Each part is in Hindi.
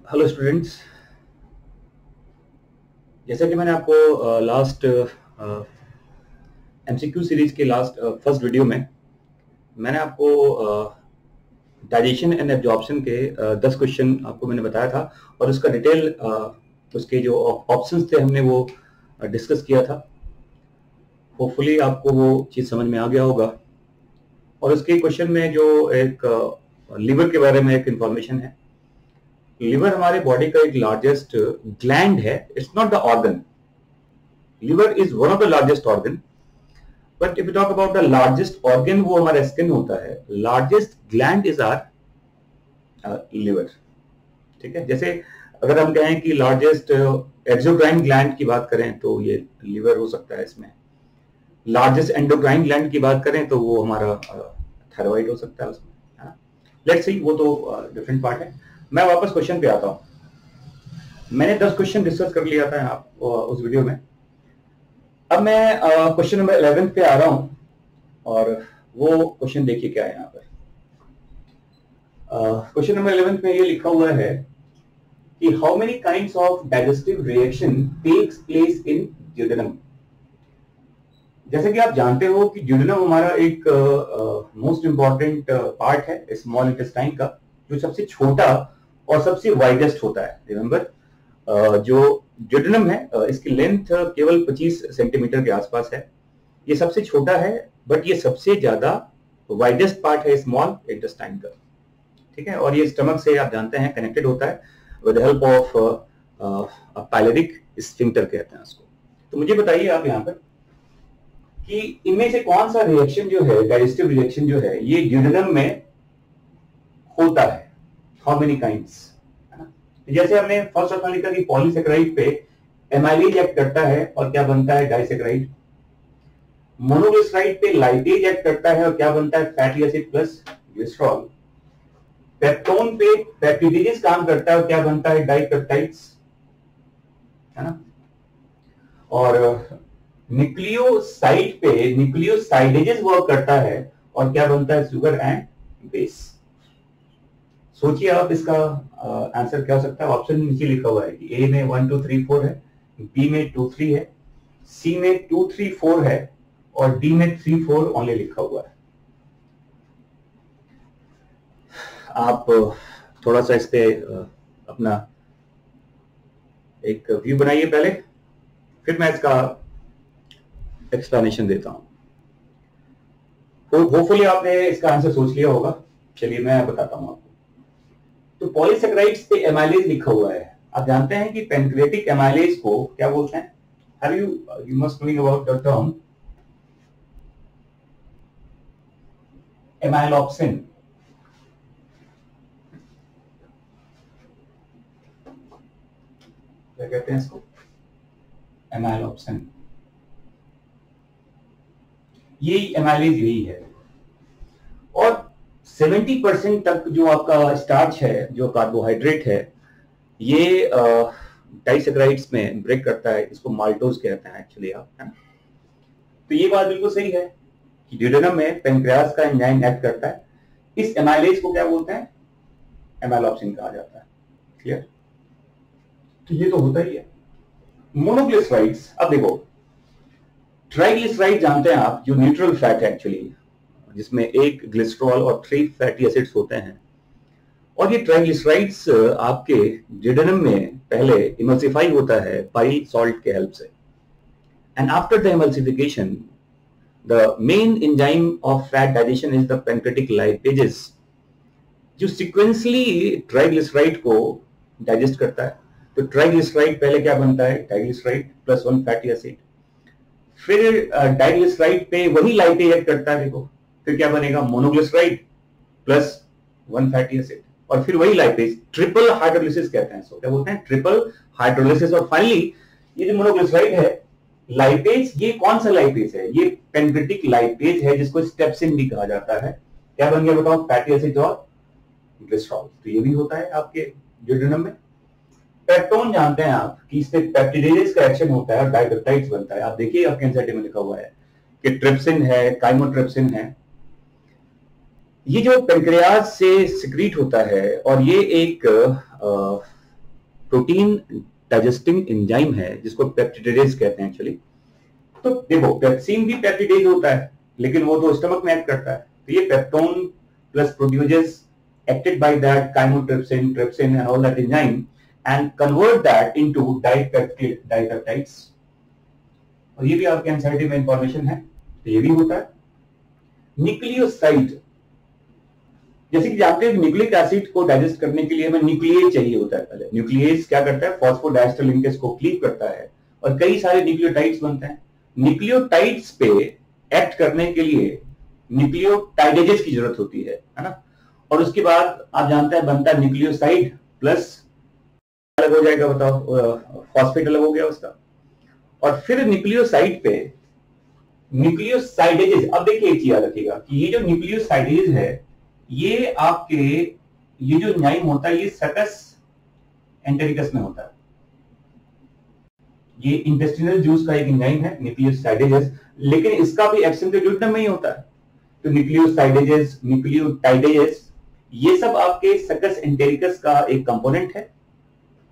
Hello students. जैसा कि मैंने आपको लास्ट एमसीक्यू सीरीज के लास्ट फर्स्ट वीडियो में मैंने आपको डाइजेशन एंड एब्जॉर्प्शन के 10 क्वेश्चन आपको मैंने बताया था और उसका डिटेल उसके जो ऑप्शंस थे हमने वो डिस्कस किया था। होपफुली आपको वो चीज़ समझ में आ गया होगा। और उसके क्वेश्चन में जो एक लिवर के बारे में एक इंफॉर्मेशन है। लिवर हमारे बॉडी का एक लार्जेस्ट ग्लैंड है, it's not the organ. Liver is one of the largest organ, but if you talk about the largest organ वो हमारा स्किन होता है। Largest gland is our liver. ठीक है, जैसे अगर हम कहें कि लार्जेस्ट एक्सोक्राइन ग्लैंड की बात करें तो ये लिवर हो सकता है। इसमें लार्जेस्ट एंडोक्राइन ग्लैंड की बात करें तो वो हमारा थायराइड हो सकता है उसमें। लेट्स सी, वो तो डिफरेंट पार्ट है। मैं वापस क्वेश्चन पे आता हूं। मैंने 10 क्वेश्चन डिस्कस कर लिया था आप उस वीडियो में। अब मैं क्वेश्चन नंबर 11 पे आ रहा हूं और वो क्वेश्चन देखिए क्या है यहाँ पर। क्वेश्चन नंबर 11 में ये लिखा हुआ है कि how many kinds of digestive reaction takes place in duodenum. जैसे कि आप जानते हो कि ड्यूडेनम हमारा एक मोस्ट इंपॉर्टेंट पार्ट है स्मॉल इंटेस्टाइन का, जो सबसे छोटा और सबसे वाइडेस्ट होता है। रिमेंबर, जो ड्यूडेनम है इसकी लेंथ केवल 25 सेंटीमीटर के आसपास है। ये सबसे छोटा है, बट ये सबसे ज्यादा वाइडेस्ट पार्ट है स्मॉल इंटेस्टाइन का। ठीक है, और ये स्टमक से आप जानते हैं कनेक्टेड होता है विद हेल्प ऑफ पाइलेरिक स्फिंक्टर कहते हैं उसको। तो मुझे बताइए आप यहाँ पर कि इनमें से कौन सा रिएक्शन जो है, डाइजेस्टिव रिएक्शन जो है, ये ड्यूडेनम में होता है। हाउ मेनी काइंड्स, है ना। जैसे हमने फर्स्ट ऑप्शन लिखा कि पॉलीसेकेराइड पे एमाइलेज एक्ट करता है और क्या बनता है, डाइसेकेराइड। मोनोग्लिसराइड पे लाइपेज एक्ट करता है और क्या बनता है, fatty acid plus glycerol. Peptone पे पेप्टिडेज काम करता है और क्या बनता है, डाइपेप्टाइड्स, है ना। और न्यूक्लियोसाइड पे न्यूक्लियोसाइडेजेस वर्क करता है और क्या बनता है, शुगर एंड बेस। सोचिए आप इसका आंसर क्या हो सकता है। ऑप्शन नीचे लिखा हुआ है कि ए में 1 2 3 4 है, बी में 2 3 है, सी में 2 3 4 है और डी में 3 4 ओनली लिखा हुआ है। आप थोड़ा सा इस पे अपना एक व्यू बनाइए पहले, फिर मैं इसका एक्सप्लेनेशन देता हूं। तो होपफुली आपने इसका आंसर सोच लिया होगा। चलिए मैं बताता हूं आपको। तो पॉलीसेकेराइड्स पे एमाइलेज लिखा हुआ है। आप जानते हैं कि पैंक्रियाटिक एमाइलेज को क्या बोलते हैं। Have you must knowing about the term amylopsin. क्या कहते हैं इसको, एमाइलोप्सिन। ये एमाइलेज यही है। और 70% तक जो आपका स्टार्च है, जो कार्बोहाइड्रेट है, ये डाइसेकेराइड्स में ब्रेक करता है। इसको माल्टोज कहते हैं एक्चुअली आप, है ना। तो ये बात बिल्कुल सही है कि ड्यूडेनम में पेंक्रियास का एंजाइम एक्ट करता है। इस एमाइलेज को क्या बोलते हैं, एमाइलोप्सिन कहा जाता है। क्लियर। तो ये तो होता ही है। मोनोग्लिसराइड्स, अब देखो, ट्राइग्लिसराइड जानते हैं आप, जो न्यूट्रल फैट है एक्चुअली, जिसमें एक ग्लिसरॉल और 3 फैटी एसिड्स होते हैं। और ये ट्राइग्लिसराइड्स आपके ड्यूडेनम में पहले इमल्सिफाई होता है पाइल सॉल्ट के हेल्प से, and after the emulsification the main enzyme of fat digestion is the pancreatic lipases, जो सीक्वेंसली ट्राइग्लिसराइड को डाइजेस्ट करता है। तो ट्राइग्लिसराइड पहले क्या बनता है, डाइग्लिसराइड प्लस 1 फैटी एसिड। फिर डाइग्लिसराइड पे वही लाइपेज एक्ट करता है, देखो, फिर क्या बनेगा, मोनोग्लिसराइड प्लस 1 फैटी एसिड और फिर वही लाइपेज। ट्रिपल हाइड्रोलिसिस कहते हैं इसको, क्या बोलते हैं, ट्रिपल हाइड्रोलिसिस। और फाइनली ये जो मोनोग्लिसराइड है, लाइपेज, ये कौन सा लाइपेज है, ये पैंक्रियाटिक लाइपेज है, जिसको स्टेप्सिन भी कहा जाता है। क्या बन गया बताओ, फैटी एसिड और ग्लिसरॉल। तो ये भी होता है आपके ड्यूडेनम में। पेप्टोन जानते हैं आप कि इससे पेप्टिडेज का एक्शन होता है और डाइपेप्टाइड्स बनता है। आप देखिए आपके एनसीईआरटी में लिखा हुआ है कि ट्रिप्सिन है, काइमोट्रिप्सिन है। ये जो पेंक्रियाज से सिक्रीट होता है और ये एक प्रोटीन डाइजेस्टिंग एंजाइम है जिसको पेप्टिडेज कहते हैं एक्चुअली। तो देखो पेप्सिन भी पेप्टिडेज होता है, लेकिन वो तो स्टमक में एक्ट करता है। तो ये peptone plus produces acted by that chymotrypsin, trypsin and all that enzyme and convert that into dipeptides। और ये भी आपके एनसीईआरटी में इंफॉर्मेशन है, तो ये भी होता है। न्यूक्लियोसाइड, जैसे कि जानते हैं न्यूक्लिक एसिड को डाइजेस्ट करने के लिए हमें न्यूक्लियेज चाहिए होता है। पहले न्यूक्लियेज क्या करता है, फॉस्फोडाइस्टर लिंकेज को क्लीव करता है और कई सारे न्यूक्लियोटाइड्स बनते हैं। न्यूक्लियोटाइड्स पे एक्ट करने के लिए न्यूक्लियोटाइडेजेस की जरूरत होती है ना। और उसके बाद आप जानते हैं बनता है न्यूक्लियोसाइड प्लस अलग हो जाएगा, बताओ फॉस्फेट अलग हो गया उसका। और फिर न्यूक्लियोसाइड पे न्यूक्लियोसाइडेजेस। अब देखिए एक चीज याद रखिएगा कि ये जो न्यूक्लियोसाइडेज है ये आपके ये जो एंजाइम होता है ये सकस एंटेरिकस में होता है। ये इंटेस्टिनल जूस का एक एंजाइम है न्यूक्लियोसाइडेजेस, लेकिन इसका भी एक्शन तो ड्यूडेनम में ही होता है। तो न्यूक्लियोसाइडेजेस, न्यूक्लियोटाइडेजेस ये सब आपके सकस एंटेरिकस का एक कंपोनेंट है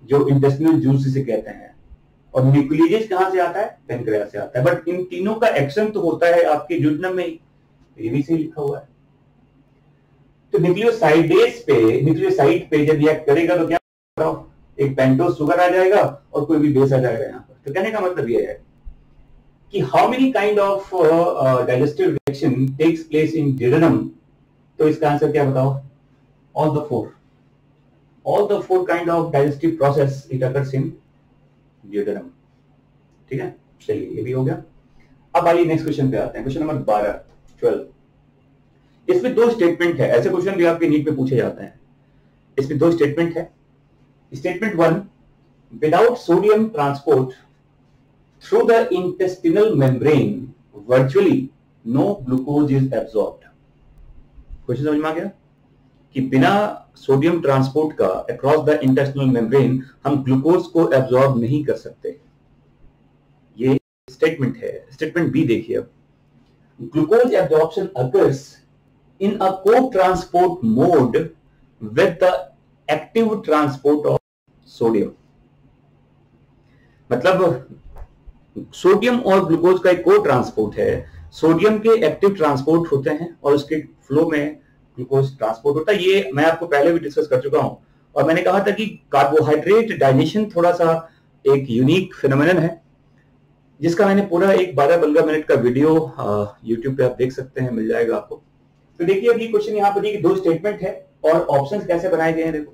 जो इंटेस्टिनल जूस से कहते हैं। और न्यूक्लियेज कहां से आता है, पेनक्रियास से आता है। बट इन तीनों का एक्शन तो होता है आपके ड्यूडेनम में ही, ये भी सही लिखा हुआ है। तो न्यूक्लियोसाइड पे जब रिएक्ट करेगा तो क्या होगा, एक पेंटोज शुगर आ जाएगा और कोई भी बेस आ जाएगा यहाँ पर। तो कहने का मतलब ये है कि how many kind of digestive reaction takes place in duodenum. तो इसका आंसर क्या बताओ, all the four kind of digestive process it occurs in duodenum। ठीक है, चलिए ये भी हो गया। अब आइए नेक्स्ट क्वेश्चन पे आते हैं, क्वेश्चन नंबर 12। इसमें दो स्टेटमेंट है, ऐसे क्वेश्चन भी आपके नीट में पूछे जाते हैं। इसमें दो स्टेटमेंट है। Statement 1, without sodium transport through the intestinal membrane virtually no glucose is absorbed. Question समझ में आ गया कि बिना सोडियम ट्रांसपोर्ट का अक्रॉस द इंटेस्टिनल मेम्ब्रेन हम ग्लूकोज को एब्सॉर्ब नहीं कर सकते। ये स्टेटमेंट है। स्टेटमेंट बी देखिए, अब ग्लूकोज एब्सॉर्प्शन अकर्स इन अ को transport mode with the active transport of sodium. मतलब सोडियम और ग्लूकोज का एक को ट्रांसपोर्ट है, सोडियम के एक्टिव ट्रांसपोर्ट होते हैं और उसके फ्लो में ग्लूकोज ट्रांसपोर्ट होता है। ये मैं आपको पहले भी डिस्कस कर चुका हूं और मैंने कहा था कि कार्बोहाइड्रेट डाइजेशन थोड़ा सा एक यूनिक फिनोमेनन है, जिसका मैंने पूरा एक 12-15 मिनट का वीडियो यूट्यूब पे आप देख सकते हैं, मिल जाएगा आपको। तो देखिए अभी क्वेश्चन यहाँ पर दो स्टेटमेंट है और ऑप्शंस कैसे बनाए गए हैं। देखो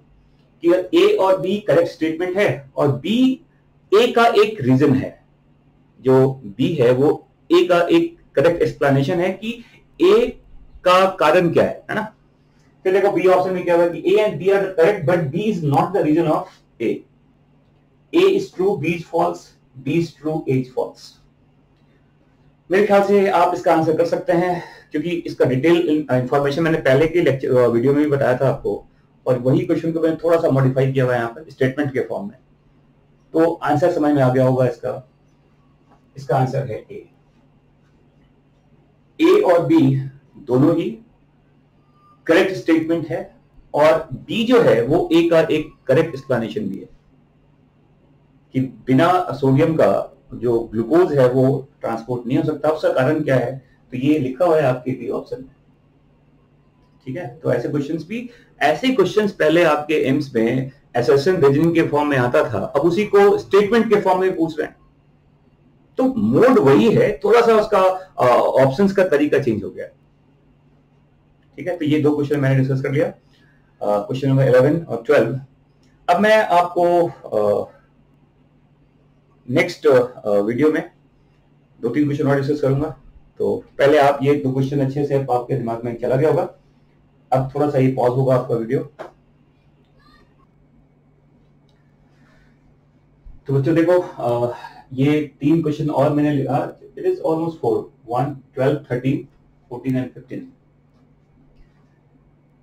कि ए और बी करेक्ट स्टेटमेंट है और बी ए का एक रीजन है। जो बी है वो ए का एक करेक्ट एक्सप्लेनेशन है कि ए का कारण क्या है ना। फिर देखो बी ऑप्शन में क्या हुआ कि A and B are correct but B is not the reason of A. A is true, B is false, B is true, A is false. मेरे ख्याल से आप इसका आंसर कर सकते हैं क्योंकि इसका डिटेल इंफॉर्मेशन मैंने पहले के लेक्चर वीडियो में भी बताया था आपको, और वही क्वेश्चन को मैंने थोड़ा सा मॉडिफाई किया हुआ है यहाँ पर स्टेटमेंट के फॉर्म में। तो आंसर समझ में आ गया होगा इसका। इसका आंसर है ए। ए और बी दोनों ही करेक्ट स्टेटमेंट है और बी जो है वो ए का एक करेक्ट एक्सप्लेनेशन भी है कि बिना सोडियम का जो ग्लूकोज है वो ट्रांसपोर्ट नहीं हो सकता। उसका कारण क्या है, तो ये लिखा हुआ है आपके बी ऑप्शन में। ठीक है, तो ऐसे क्वेश्चंस पहले आपके एम्स में एसेशन रीजनिंग के फॉर्म में आता था, अब उसी को स्टेटमेंट के फॉर्म में पूछ रहे हैं। तो मोड वही है, थोड़ा सा उसका ऑप्शंस का तरीका चेंज हो गया। ठीक है, तो ये दो क्वेश्चन मैंने डिस्कस कर लिया, क्वेश्चन नंबर 11 और 12। अब मैं आपको नेक्स्ट वीडियो में 2-3 क्वेश्चन और डिस्कस करूंगा। तो पहले आप ये दो क्वेश्चन अच्छे से आपके दिमाग में चला गया होगा। अब थोड़ा सा ये पॉज होगा आपका वीडियो। तो बच्चों देखो, ये 3 क्वेश्चन और मैंने लिखा। It is almost 4, 1, 12, 13, 14 and 15।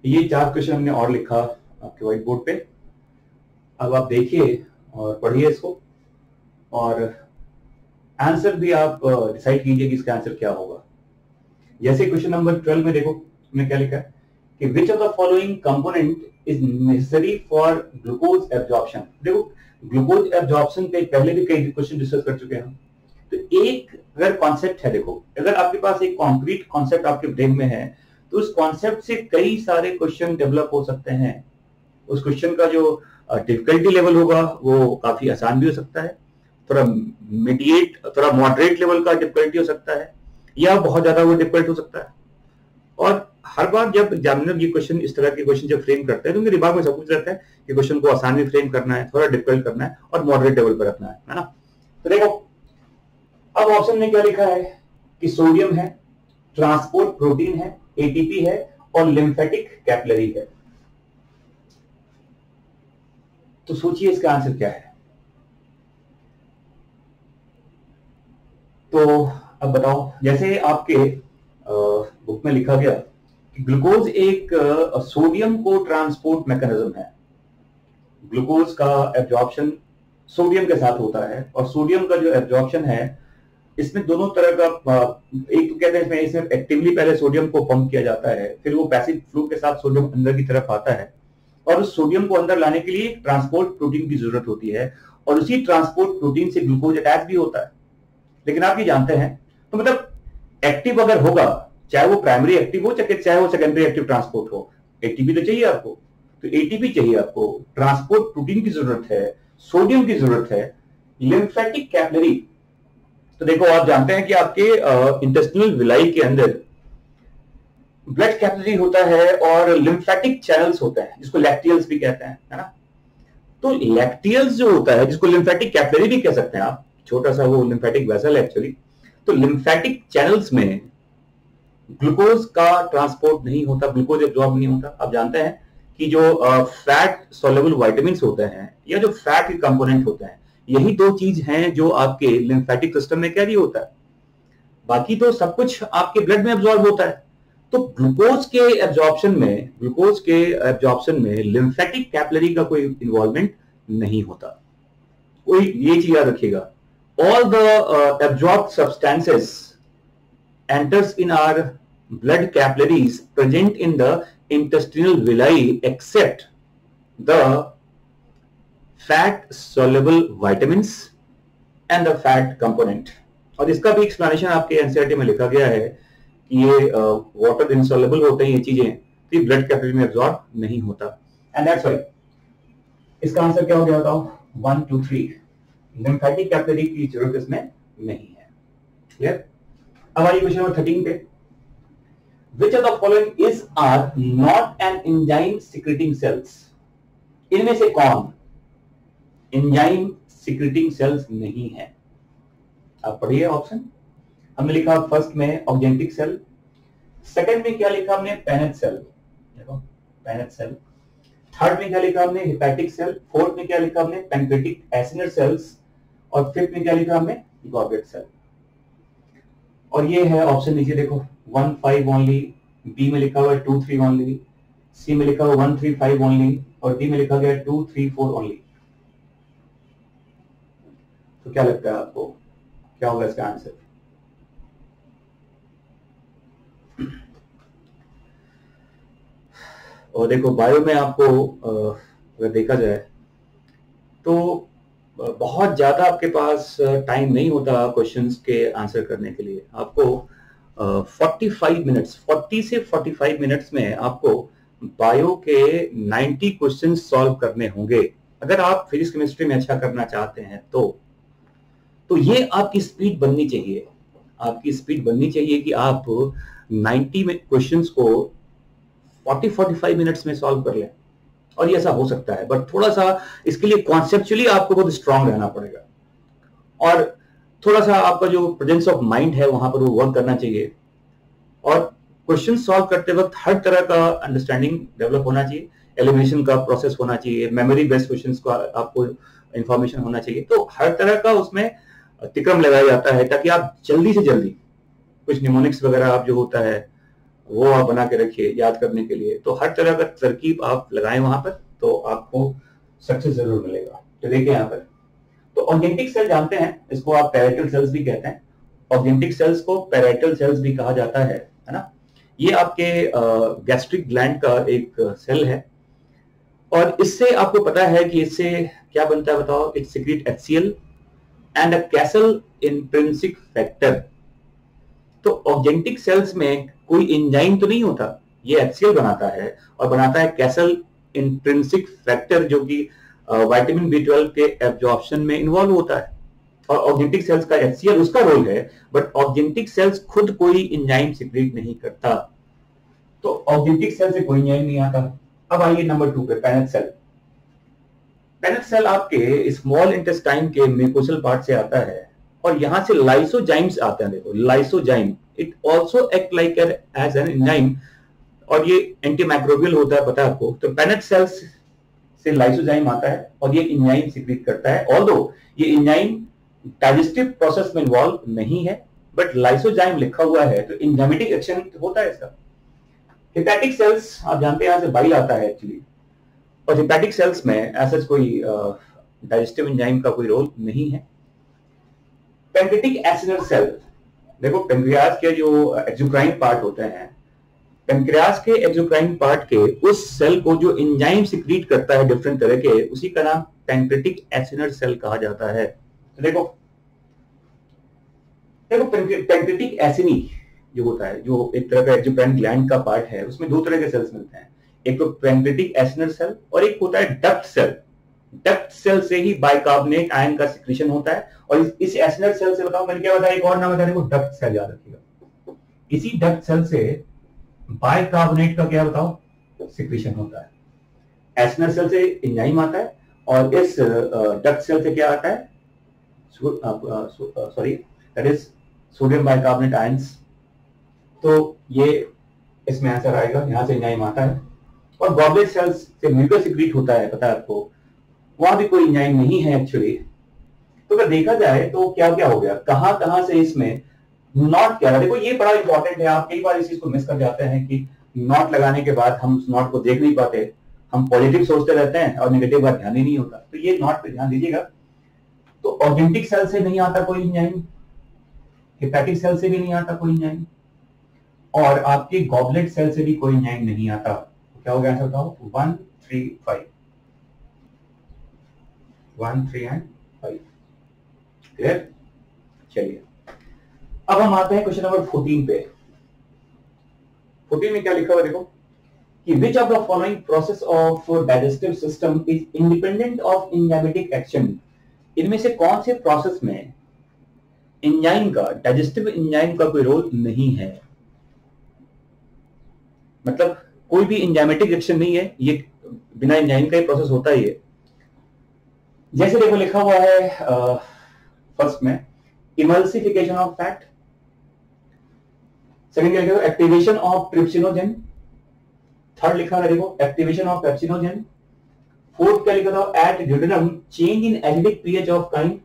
ये 4 क्वेश्चन हमने और लिखा आपके व्हाइट बोर्ड पे। अब आप देखिए और पढ़िए इसको और आंसर भी आप डिसाइड कीजिए कि इसका आंसर क्या होगा। जैसे क्वेश्चन नंबर 12 में देखो हमने क्या लिखा है कि which of the following component is necessary for glucose absorption. देखो ग्लूकोज एब्जॉर्प्शन पे पहले भी कई क्वेश्चन डिस्कस कर चुके हैं। तो एक अगर कॉन्सेप्ट है, देखो अगर आपके पास एक कॉन्क्रीट कॉन्सेप्ट आपके ब्रेन में है तो उस कॉन्सेप्ट से कई सारे क्वेश्चन डेवलप हो सकते हैं। उस क्वेश्चन का जो डिफिकल्टी लेवल होगा वो काफी आसान भी हो सकता है, थोड़ा मीडिएट, थोड़ा मॉडरेट लेवल का डिफिकल्टी हो सकता है, या बहुत ज्यादा वो डिफिकल्ट हो सकता है। और हर बार जब एग्जामिनर ये क्वेश्चन, इस तरह के क्वेश्चन जब फ्रेम करते हैं तो उनके दिमाग में सब कुछ रहता है कि क्वेश्चन को आसान भी फ्रेम करना है, थोड़ा डिफिकल्ट करना है और मॉडरेट लेवल पर रखना है ना। तो देखो अब ऑप्शन में क्या लिखा है कि सोडियम है, ट्रांसपोर्ट प्रोटीन है, एटीपी है और लिम्फेटिक कैपिलरी है। तो सोचिए इसका आंसर क्या है। तो अब बताओ, जैसे आपके बुक में लिखा गया कि ग्लूकोज एक सोडियम को ट्रांसपोर्ट मैकेनिज्म है। ग्लूकोज का एब्जॉर्प्शन सोडियम के साथ होता है और सोडियम का जो एब्जॉर्प्शन है इसमें दोनों तरह का, एक तो कहते हैं इसमें एक्टिवली पहले सोडियम को पंप किया जाता है, फिर वो पैसिव फ्लो के साथ सोडियम अंदर की तरफ आता है और उस सोडियम को अंदर लाने के लिए ट्रांसपोर्ट प्रोटीन की जरूरत होती है और उसी ट्रांसपोर्ट प्रोटीन से ग्लूकोज अटैच भी होता है। लेकिन आप ये जानते हैं, तो मतलब एक्टिव अगर होगा, चाहे वो प्राइमरी एक्टिव हो चाहे वो सेकेंडरी एक्टिव ट्रांसपोर्ट हो, एटीपी तो चाहिए आपको। तो एटीपी चाहिए आपको, ट्रांसपोर्ट प्रोटीन की जरूरत है, सोडियम की जरूरत है, लिम्फेटिक कैपिलरी। तो देखो आप जानते हैं कि आपके इंटेस्टिनल विलाई के अंदर ब्लड कैपिलरी होता है और लिम्फेटिक चैनल्स होते हैं जिसको लैक्टियल्स भी कहते हैं, है ना। तो लैक्टियल्स जो होता है जिसको लिम्फेटिक कैपिलरी भी कह सकते हैं आप, छोटा सा वो लिम्फेटिक वेसल है एक्चुअली। तो लिम्फेटिक चैनल्स में ग्लूकोज का ट्रांसपोर्ट नहीं होता, ग्लूकोज एब्जॉर्ब नहीं होता। आप जानते हैं कि जो फैट सोल्युबल विटामिन्स होते हैं या जो फैट के कंपोनेंट होते हैं, यही दो चीज हैं जो आपके लिम्फेटिक सिस्टम में कैरी होता है, बाकी तो सब कुछ आपके ब्लड में एब्जॉर्ब होता है। तो ग्लूकोज के एब्जॉर्प्शन में लिम्फेटिक कैपिलरी का कोई इन्वॉल्वमेंट नहीं होता। कोई ये चीज याद रखिएगा, all the absorbed substances enters in our blood capillaries present in the intestinal villi except the fat soluble vitamins and the fat component। और इसका भी एक्सप्लेनेशन आपके एनसीईआरटी में लिखा गया है कि ये वाटर इनसॉल्युबल होते हैं ये चीजें, तो ब्लड कैपिलरी में एब्जॉर्ब नहीं होता। एंड दैट्स व्हाई इसका आंसर क्या हो गया बताओ, 1 2 3 लिम्फेटिक कैपिलरी की जरूरत इसमें नहीं है। क्लियर। हमारी क्वेश्चन नंबर 13 पे, which of the following is are not an enzyme secreting cells। इनमें से कौन एंजाइम सिक्रेटिंग सेल्स नहीं है। आप पढ़िए ऑप्शन। हमने लिखा फर्स्ट में ऑर्गेनिक सेल, सेकंड में क्या लिखा हमने, पेनेट सेल, देखो पेनेट सेल। थर्ड में क्या लिखा हमने, हेपेटिक सेल। फोर्थ में क्या लिखा हमने, पैंक्रेटिक एसिनर सेल्स। और फिफ्थ में क्या लिखा हमने, गॉबलेट सेल। और ये है ऑप्शन नीचे देखो, 1 5 ओनली, बी में लिखा हुआ है 2 3 ओनली, सी में लिखा हुआ 1 3 5 ओनली और डी में लिखा गया 2 3 4 ओनली। तो क्या लगता है आपको क्या होगा इसका आंसर? और देखो बायो में आपको अगर देखा जाए तो बहुत ज्यादा आपके पास टाइम नहीं होता क्वेश्चंस के आंसर करने के लिए। आपको 45 मिनट्स, 40 से 45 मिनट्स में आपको बायो के 90 क्वेश्चंस सॉल्व करने होंगे अगर आप फिजिक्स केमिस्ट्री में अच्छा करना चाहते हैं। तो ये आपकी स्पीड बननी चाहिए, आपकी स्पीड बननी चाहिए कि आप 90 में क्वेश्चंस को 40-45 मिनट्स में सॉल्व कर लें। और ये ऐसा हो सकता है, बट थोड़ा सा इसके लिए कॉन्सेप्चुअली आपको बहुत स्ट्रांग रहना पड़ेगा और थोड़ा सा आपका जो प्रेजेंस ऑफ माइंड है वहां पर वो वर्क करना चाहिए। और क्वेश्चन सॉल्व करते वक्त हर तरह का अंडरस्टैंडिंग डेवलप होना चाहिए, एलिमिनेशन का प्रोसेस होना चाहिए, मेमोरी बेस्ड क्वेश्चंस का आपको इंफॉर्मेशन होना चाहिए। तो हर तरह का उसमें तिक्रम लगाया जाता है ताकि आप जल्दी से जल्दी कुछ निमोनिक्स वगैरह आप जो होता है वो आप बना के रखिए याद करने के लिए। तो हर तरह का तरकीब आप लगाएं वहां पर तो आपको सक्सेस जरूर मिलेगा। तो देखिए यहाँ पर तो ऑर्गेनिक सेल जानते हैं, इसको आप पैराइटल सेल्स भी कहते हैं। ऑर्गेनिक सेल्स को पैराइटल सेल्स भी कहा जाता है ना। ये आपके गैस्ट्रिक ग्लैंड का एक सेल है, और इससे आपको पता है कि इससे क्या बनता है बताओ? It secrete HCl and a castle intrinsic factor. तो ऑर्गेनिक सेल्स में कोई एंजाइम तो नहीं होता, ये HCl बनाता है और बनाता है कैसल इंट्रिंसिक फैक्टर, जो कि विटामिन B12 के एब्जॉर्प्शन में इन्वॉल्व होता है। और ऑर्गेनिक सेल्स का HCl उसका रोल है, बट ऑर्गेनिक सेल्स खुद कोई एंजाइम सिक्रीट नहीं करता। तो ऑर्गेनिक सेल से कोई एंजाइम नहीं आता। अब आइए नंबर 2 पे, पैनेट सेल। पैनेट सेल आपके स्मॉल इंटेस्टाइन के म्यूकोसल पार्ट से आता है, और यहां से लाइसोजाइम्स आते हैं। देखो lysozyme, it also act like as an enzyme, और ये एंटीमाइक्रोबियल होता है, पता है आपको। तो पैनेट सेल्स से लाइसोजाइम आता है और ये एंजाइम सिक्रीट करता है। ऑल्दो ये एंजाइम डाइजेस्टिव प्रोसेस में इन्वॉल्व नहीं है, बट लाइसोजाइम लिखा हुआ है तो एंजाइमेटिक एक्शन होता है इसका। हेपेटिक सेल्स आप जानते हैं, यहां से बाइल आता है एक्चुअली, और हेपेटिक सेल्स में ऐसा कोई डाइजेस्टिव एंजाइम का कोई रोल नहीं है। पैंक्रियाटिक एसिनर सेल, देखो पैंक्रियाज के जो एक्सोक्राइन पार्ट होते हैं, पैंक्रियाज के एक्सोक्राइन पार्ट के उस सेल को जो एंजाइम सिक्रीट करता है डिफरेंट तरह के, उसी का नाम पैंक्रियाटिक एसिनर सेल कहा जाता है। तो देखो पैंक्रियाटिक एसिनी जो होता है, जो एक तरह का एक्सोक्राइन ग्लैंड का पार्ट है, उसमें दो तरह के सेल्स मिलते हैं, एक तो पैंक्रियाटिक एसिनर सेल और एक होता है डक्ट सेल। डक्ट सेल से ही बाइकार्बोनेट आयन का सिक्रीशन होता है, और इस एसिनर सेल से बताओ मैंने क्या बताया, एक और नाम बताया, देखो डक्ट सेल याद रखिएगा। इसी डक्ट सेल से बाइकार्बोनेट का क्या बताओ सिक्रीशन होता है। एसिनर सेल से एंजाइम आता है, और इस डक्ट सेल से क्या आता है, sorry that is sodium bicarbonate ions. तो ये इसमें आंसर आएगा, यहां से एंजाइम आता है। और गॉबलेट सेल्स से म्यूकस सिक्रीट होता है, पता है आपको, वहां भी कोई एंजाइम नहीं है एक्चुअली। तो अगर देखा जाए तो क्या क्या हो गया, कहां कहां से इसमें नॉट क्या है। देखो ये बड़ा इंपॉर्टेंट है, आप कई बार इस चीज को मिस कर जाते हैं कि नॉट लगाने के बाद हम उस नॉट को देख नहीं पाते, हम पॉजिटिव सोचते रहते हैं और नेगेटिव का ध्यान ही नहीं होता। तो ये नॉट पे ध्यान दीजिएगा। तो ऑर्गेनिक सेल से नहीं आता कोई एंजाइम, हेपेटिक सेल से भी नहीं आता कोई एंजाइम, और आपके गॉबलेट सेल से भी कोई एंजाइम नहीं आता। तो क्या हो गया आंसर बताओ, 1, 3, 5, 1, 3 एंड 5। क्लियर? चलिए अब हम आते हैं क्वेश्चन नंबर 14 पे। 14 में क्या लिखा हुआ देखो, कि which of the following process of digestive system is independent of enzymatic action. इनमें से कौन से प्रोसेस में एंजाइम का, डाइजेस्टिव एंजाइम का कोई रोल नहीं है। मतलब कोई भी एंजाइमेटिक एक्शन नहीं है, ये बिना एंजाइम का ही प्रोसेस होता ही है। जैसे देखो लिखा हुआ है फर्स्ट में इमल्सिफिकेशन ऑफ फैट, सेकंड क्या लिखा है, एक्टिवेशन ऑफ ट्रिप्सिनोजेन, थर्ड लिखा है देखो एक्टिवेशन ऑफ पेप्सिनोजेन, फोर्थ क्या लिखा था, at duodenum change in acidic pH of chyme,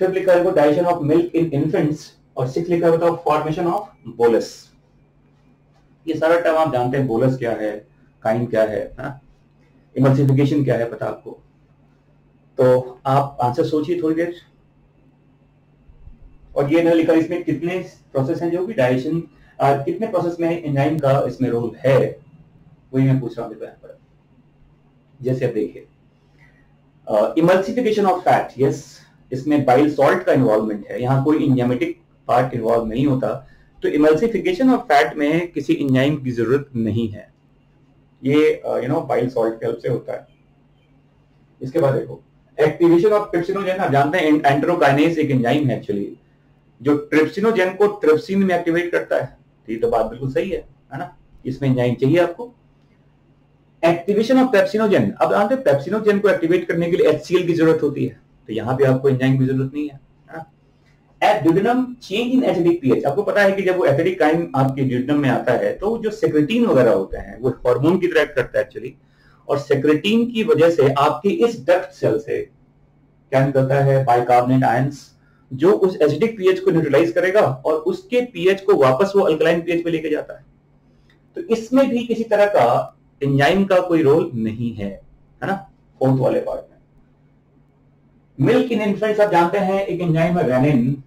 fifth लिखा है digestion of milk in infants, और सिक्स्थ लिखा है फॉर्मेशन ऑफ बोलस। ये सारा टर्म आप जानते हैं, बोलस क्या है, काइन क्या है, इमल्सिफिकेशन क्या है, पता आपको। तो आप आंसर सोचिए थोड़ी देर। और ये लिखा इसमें कितने प्रोसेस हैं जो कि डाइजेशन, कितने प्रोसेस में एंजाइम का इसमें रोल है, वही मैं पूछ रहा हूं यहाँ पर। जैसे आप देखिए इमल्सिफिकेशन ऑफ फैट, यस, इसमें बाइल सॉल्ट का इन्वॉल्वमेंट है, यहाँ कोई एंजाइमेटिक पार्ट इन्वॉल्व नहीं होता। तो इमल्सिफिकेशन ऑफ फैट में किसी एंजाइम की जरूरत नहीं है, ये बाइल सॉल्ट के हेल्प से होता है। इसके बाद देखो एक्टिवेशन ऑफ ट्रिप्सिनोजेन, आप जानते हैं एंटेरोकाइनेज एक एंजाइम है एक्चुअली, जो ट्रिप्सिनोजेन को ट्रिप्सिन में एक्टिवेट करता है। ये तो बात बिल्कुल सही है ना, इसमें एंजाइम चाहिए आपको। एक्टिवेशन ऑफ पेप्सिनोजेन, अब जानते हैं पेप्सिनोजेन को एक्टिवेट करने के लिए HCl की जरूरत होती है, तो यहां भी आपको एंजाइम की जरूरत नहीं है। At duodenum change in acidic pH, आपको पता है कि जब वो एसिडिक काइन आपके ड्यूडेनम में आता है तो जो सेक्रेटिन वगैरह होते हैं वो हार्मोन की तरह करता है एक्चुअली, और सेक्रेटिन की वजह से आपके इस डक्ट सेल से क्या निकलता है, बाइकार्बोनेट आयंस, जो उस एसिडिक पीएच को न्यूट्रलाइज करेगा और उसके पीएच को वापस वो अल्कलाइन पीएच पे लेके जाता है। तो इसमें भी किसी तरह का एंजाइम का कोई रोल नहीं है ना, फोर्थ वाले पार्ट में। मिल्क इन इन्फेंट्स, आप जानते हैं एक एंजाइम है रेनिन,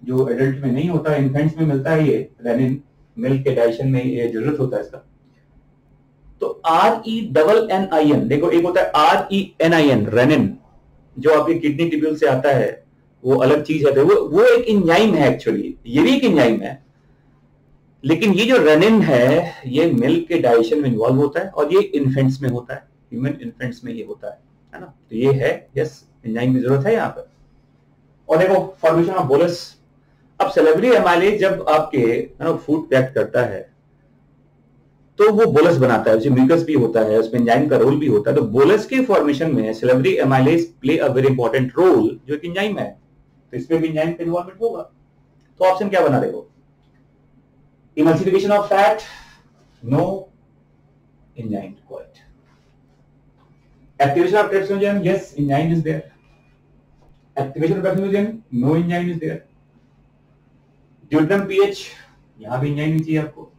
जो एडल्ट में नहीं होता, इन्फेंट्स में मिलता है, ये रेनिन मिल्क के डाइजेशन में ये जरूरत होता है इसका। तो RENNIN, देखो एक होता है RENIN रेनिन, जो आपके किडनी ट्यूब्यूल से आता है, वो अलग चीज है, तो वो एक इंजाइम है एक्चुअली, ये भी एक इंजाइम है, लेकिन ये जो रेनिन है ये मिल्क के डाइजेशन में इन्वॉल्व होता है और ये इन्फेंट्स में होता है, ह्यूमन इन्फेंट्स में ये होता है ना। तो ये है, यस, एंजाइम की जरूरत है यहाँ पर। और देखो फॉर्मेशन ऑफ बोलस, अब सेलेब्री एमाइलेज जब आपके फूड पैक करता है तो वो बोलस बनाता है, उसमें म्यूकस भी होता है, उसमें एंजाइम का रोल भी होता है। तो बोलस के फॉर्मेशन में salivary amylase play a very important role, जो एक एंजाइम है, तो इसमें भी एंजाइम का इन्वॉल्वमेंट होगा। तो ऑप्शन क्या बना देखो, emulsification of fat, no enzyme required. Activation of trypsinogen, yes, enzyme is there. Activation of trypsinogen, no enzyme is there. Duodenum pH, यहां भी एंजाइम चाहिए आपको,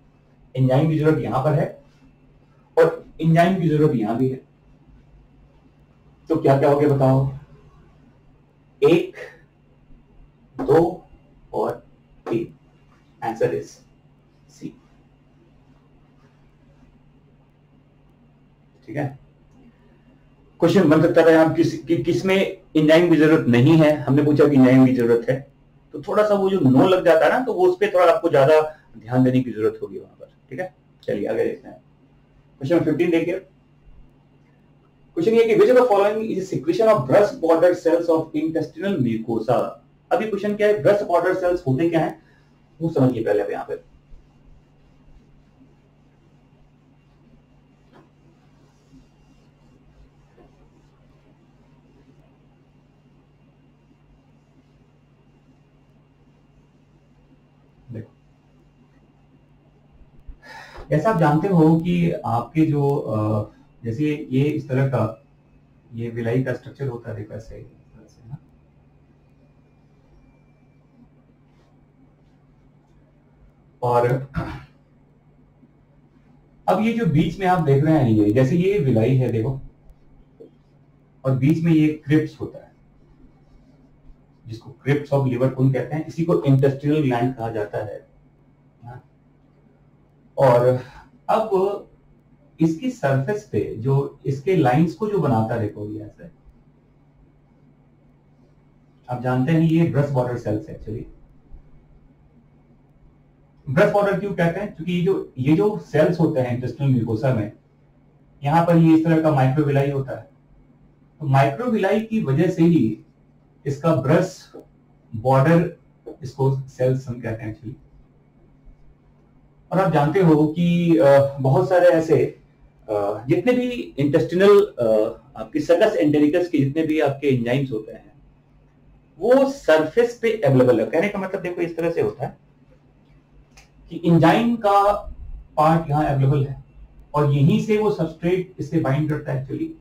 एंजाइम की जरूरत यहां पर है और एंजाइम की जरूरत यहां भी है। तो क्या क्या हो गया बताओ, 1, 2 और 3, आंसर इज सी। ठीक है, क्वेश्चन बन सकता है हम किसमें एंजाइम की जरूरत नहीं है, हमने पूछा कि एंजाइम की जरूरत है, तो थोड़ा सा वो जो नो लग जाता है ना, तो वो उस पर थोड़ा आपको ज्यादा ध्यान देने की जरूरत होगी वहां पर। ठीक है, चलिए आगे देखते हैं। क्वेश्चन 15 देखिए, क्वेश्चन ये कि which of the following is a secretion of brush border cells of intestinal mucosa। अभी क्वेश्चन क्या है, ब्रश बॉर्डर सेल्स होते क्या है वो समझिए पहले। अब यहाँ पे देखो, जैसा आप जानते हो कि आपके जो जैसे ये इस तरह का ये विलाई का स्ट्रक्चर होता है, देखो ऐसे ना, और अब ये जो बीच में आप देख रहे हैं, ये जैसे ये विलाई है देखो, और बीच में ये क्रिप्स होता है, जिसको क्रिप्स ऑफ लिवर कौन कहते हैं, इसी को इंटेस्टिनल ग्लैंड कहा जाता है। और अब इसकी सरफेस पे जो इसके लाइंस को जो बनाता है, देखो ये ऐसे, आप जानते हैं ये brush border cells actually. Brush border क्यों कहते हैं, क्योंकि ये जो सेल्स होते हैं इंटेस्टिनल म्यूकोसा में, यहां पर ये इस तरह का माइक्रोविलाई होता है, तो माइक्रोविलाई की वजह से ही इसका ब्रश बॉर्डर, इसको सेल्स हम कहते हैं एक्चुअली। और आप जानते हो कि बहुत सारे ऐसे जितने भी इंटेस्टिनल आपकी सकस एंटेरिकस के जितने भी आपके एंजाइम्स होते हैं वो सरफेस पे अवेलेबल है। कहने का मतलब देखो इस तरह से होता है कि एंजाइम का पार्ट यहाँ अवेलेबल है और यहीं से वो सबस्ट्रेट इससे बाइंड करता है एक्चुअली।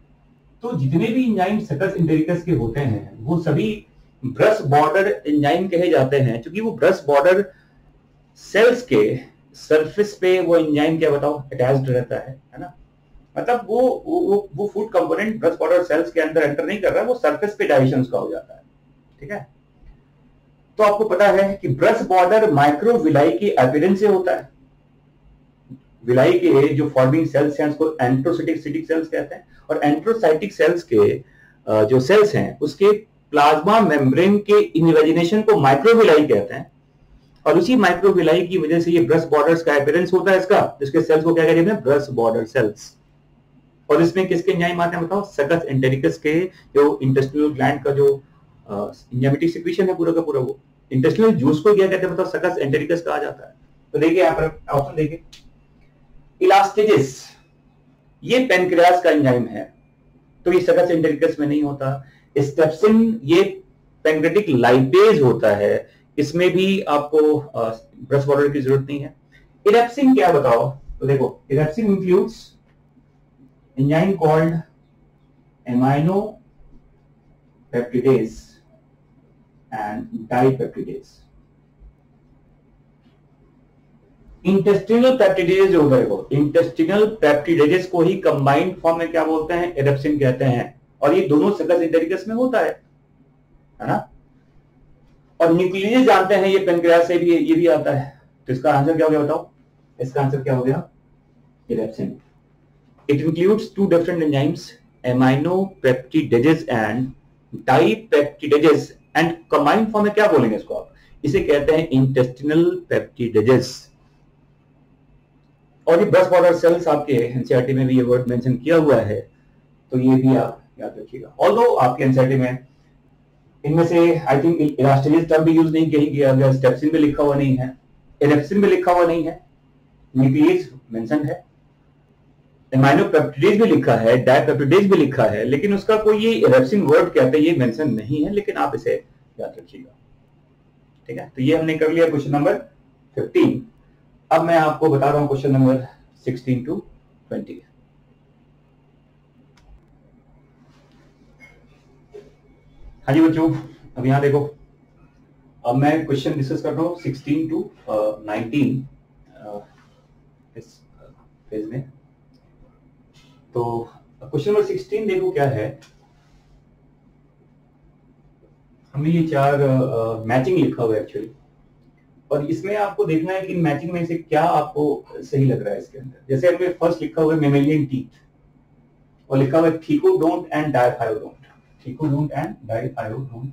तो जितने भी एंजाइम सकस एंटेरिकस के होते हैं वो सभी ब्रश बॉर्डर एंजाइम कहे जाते हैं, क्योंकि वो ब्रश बॉर्डर सेल्स के सरफेस पे वो एंजाइम क्या बताओ अटैच्ड रहता है ना। मतलब वो food component brush border cells के अंदर एंटर नहीं कर रहा है, वो सरफेस पे डाइजेशन का हो जाता है। ठीक है, तो आपको पता है कि ब्रश बॉर्डर माइक्रोविलाई की अपीयरेंस से होता है। विलाई के जो फॉर्मिंग सेल्स हैं उसको एंट्रोसाइटिक सेल्स कहते हैं, और एंट्रोसाइटिक सेल्स के जो सेल्स हैं उसके प्लाज्मा मेम्ब्रेन के इन्वेजिनेशन को माइक्रोविलाई कहते हैं। और उसी माइक्रोविलाई की वजह से ये ब्रश बॉर्डर्स का अपीयरेंस होता है इसका, जिसके सेल्स को क्या कहते हैं, ब्रश बॉर्डर सेल्स। और इसमें किसके एंजाइम आते हैं बताओ, सकस एंटेरिकस के जो इंटेस्टिनल ग्लैंड का जो एंजाइमेटिक सिक्रीशन है पूरा का पूरा, वो इंटेस्टिनल जूस को क्या कहते हैं बताओ, सकस एंटेरिकस कहा जाता है। तो देखिए यहाँ पर ऑप्शन देखिए, इलास्टेजेस ये पेनक्रियास का एंजाइम है, तो ये सकस एंटेरिकस में नहीं होता। स्टेप्सिन ये पेनक्रेटिक लाइपेज होता है, इसमें भी आपको ब्रश बॉर्डर की जरूरत नहीं है। इरेप्सिन क्या बताओ, तो देखो erepsin includes enzyme called amino peptidase and dipeptidase. Intestinal peptidase जो है वो इंटेस्टिनल पेप्टिडेजेस को ही कंबाइंड फॉर्म में क्या बोलते हैं, इरेप्सिन कहते हैं। और ये दोनों सकस एंटेरिकस में होता है ना। और न्यूक्लियस जानते हैं ये पेनक्रियास से भी ये भी आता है। तो इसका आंसर क्या हो गया बताओ? इसका आंसर क्या हो गया? Erepsin. It includes two different enzymes, aminopeptidases and dipeptidases, and combined form में क्या बोलेंगे इसको आप? इसे कहते हैं इंटेस्टिनल पेप्टिडेजेस। और ये ब्रश बॉर्डर सेल्स आपके एनसीईआरटी में भी ये वर्ड मेंशन किया हुआ है, तो ये भी आप याद रखिएगा। ऑल्दो आपके एनसीईआरटी में इनमें से आई थिंक इलास्टेजेस टर्म भी यूज नहीं किया गया, स्टेप्सिन भी लिखा हुआ नहीं है, इरेप्सिन भी लिखा हुआ नहीं है, न्यूक्लियस मेंशन है, एमाइनोपेप्टिडेज भी लिखा है, डाइपेप्टिडेज भी लिखा है, लेकिन उसका कोई ये इरेप्सिन वर्ड कहते हैं ये मेंशन नहीं है, लेकिन आप इसे याद रखिएगा। ठीक है, तो ये हमने कर लिया क्वेश्चन नंबर 15। अब मैं आपको बता रहा हूं क्वेश्चन नंबर 16 टू 20। हाँ जी बच्चों, अब यहां देखो, अब मैं क्वेश्चन डिस्कस कर रहा हूं 16 टू 19 इस पेज में। तो क्वेश्चन नंबर 16 देखो क्या है। हमने ये 4 मैचिंग लिखा हुआ है एक्चुअली, और इसमें आपको देखना है कि मैचिंग में से क्या आपको सही लग रहा है इसके अंदर। जैसे हमने फर्स्ट लिखा हुआ है मेमेलियन टीथ, और लिखा हुआ है थीकोडोंट एंड डायथायोडोंट, थीकोडोंट एंड डायथायोडोंट।